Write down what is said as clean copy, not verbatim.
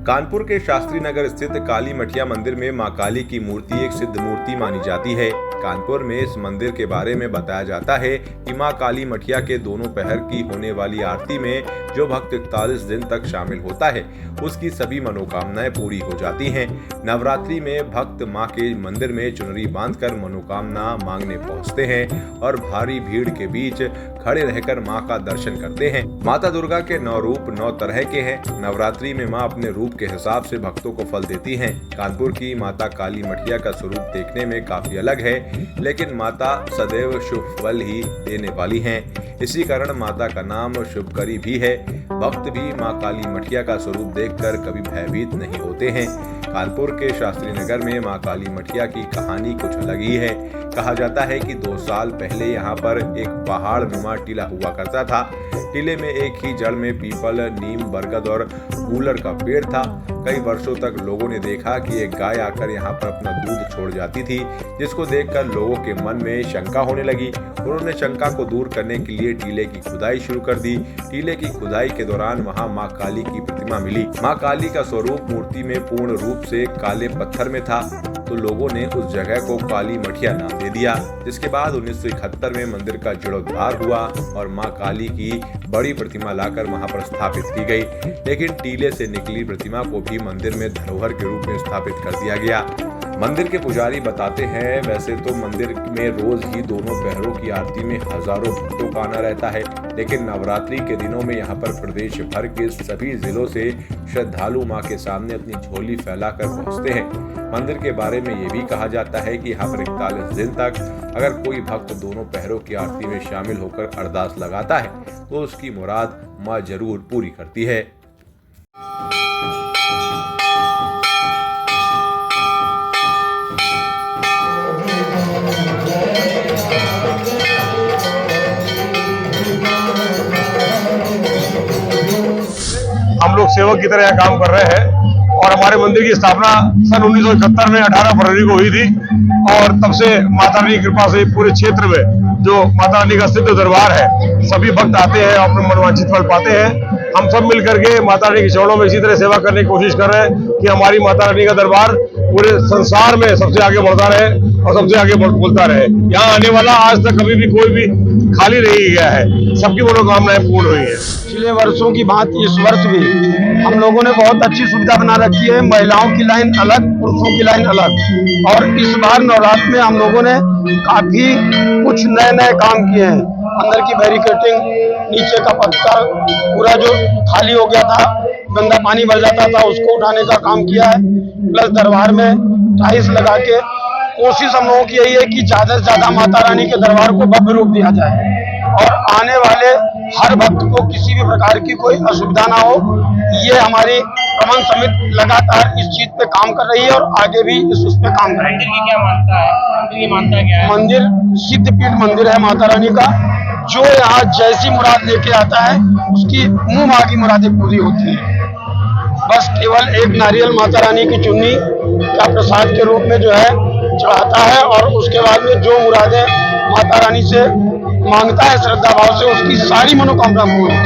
कानपुर के शास्त्री नगर स्थित काली मठिया मंदिर में मां काली की मूर्ति एक सिद्ध मूर्ति मानी जाती है। कानपुर में इस मंदिर के बारे में बताया जाता है कि मां काली मठिया के दोनों पहर की होने वाली आरती में जो भक्त 41 दिन तक शामिल होता है उसकी सभी मनोकामनाएं पूरी हो जाती हैं। नवरात्रि में भक्त मां के मंदिर में चुनरी बांधकर मनोकामना मांगने पहुंचते हैं और भारी भीड़ के बीच खड़े रहकर मां का दर्शन करते हैं। माता दुर्गा के 9 रूप 9 तरह के हैं। नवरात्रि में मां अपने रूप के हिसाब से भक्तों को फल देती हैं। कानपुर की माता काली मठिया का स्वरूप देखने में काफी अलग है, लेकिन माता सदैव शुभ फल ही देने वाली हैं। इसी कारण माता का नाम शुभकरी भी है। भक्त भी मां काली मठिया का स्वरूप देखकर कभी भयभीत नहीं होते हैं। कानपुर के शास्त्री नगर में मां काली मठिया की कहानी कुछ अलग ही है। कहा जाता है कि 2 साल पहले यहाँ पर एक पहाड़ नुमा टीला हुआ करता था। टीले में एक ही जड़ में पीपल, नीम, बरगद और गूलर का पेड़ था। कई वर्षों तक लोगों ने देखा कि एक गाय आकर यहाँ पर अपना दूध छोड़ जाती थी, जिसको देखकर लोगों के मन में शंका होने लगी। उन्होंने शंका को दूर करने के लिए टीले की खुदाई शुरू कर दी। टीले की खुदाई के दौरान वहाँ माँ काली की प्रतिमा मिली। माँ काली का स्वरूप मूर्ति में पूर्ण रूप से काले पत्थर में था, तो लोगों ने उस जगह को काली मठिया नाम दे दिया। जिसके बाद 1971 में मंदिर का जीर्णोद्धार हुआ और मां काली की बड़ी प्रतिमा लाकर वहां पर स्थापित की गई। लेकिन टीले से निकली प्रतिमा को भी मंदिर में धरोहर के रूप में स्थापित कर दिया गया। मंदिर के पुजारी बताते हैं, वैसे तो मंदिर में रोज ही दोनों पहरों की आरती में हजारों भक्तों का आना रहता है, लेकिन नवरात्रि के दिनों में यहाँ पर प्रदेश भर के सभी जिलों से श्रद्धालु मां के सामने अपनी झोली फैलाकर पहुंचते हैं। मंदिर के बारे में ये भी कहा जाता है कि यहाँ पर 41 दिन तक अगर कोई भक्त दोनों पहरों की आरती में शामिल होकर अरदास लगाता है तो उसकी मुराद मां जरूर पूरी करती है। हम लोग सेवक की तरह यहाँ काम कर रहे हैं और हमारे मंदिर की स्थापना सन 1971 में 18 फरवरी को हुई थी और तब से माता रानी की कृपा से पूरे क्षेत्र में जो माता रानी का सिद्ध दरबार है, सभी भक्त आते हैं और अपने मनवांछित फल पाते हैं। हम सब मिल करके माता रानी के चरणों में इसी तरह सेवा करने की कोशिश कर रहे हैं कि हमारी माता रानी का दरबार पूरे संसार में सबसे आगे बढ़ता रहे और सबसे आगे बोलता रहे। यहाँ आने वाला आज तक कभी भी कोई भी खाली नहीं गया है, सबकी मनोकामनाएं पूर्ण हुई है। पिछले वर्षों की बात इस वर्ष भी हम लोगों ने बहुत अच्छी सुविधा बना रखी है। महिलाओं की लाइन अलग, पुरुषों की लाइन अलग। और इस बार नवरात्र में हम लोगों ने काफी कुछ नए काम किए हैं। अंदर की बैरिकेटिंग, नीचे का पत्थर पूरा जो खाली हो गया था, गंदा पानी भर जाता था, उसको उठाने का काम किया है। प्लस दरबार में टाइल्स लगा के कोशिश हम लोगों की यही है कि ज्यादा से ज्यादा माता रानी के दरबार को भव्य रूप दिया जाए और आने वाले हर भक्त को किसी भी प्रकार की कोई असुविधा ना हो। ये हमारी प्रबंध समिति लगातार इस चीज पे काम कर रही है और आगे भी इस पे काम करेगी। मंदिर की क्या मानता है? मंदिर की मानता क्या है? मंदिर सिद्धपीठ मंदिर है माता रानी का। जो यहाँ जैसी मुराद लेके आता है उसकी मुंह मांगी मुरादें पूरी होती है। बस केवल एक नारियल माता रानी की चुन्नी का प्रसाद के रूप में जो है चढ़ाता है और उसके बाद में जो मुरादें माता रानी से मांगता है श्रद्धा भाव से, उसकी सारी मनोकामना पूर्ण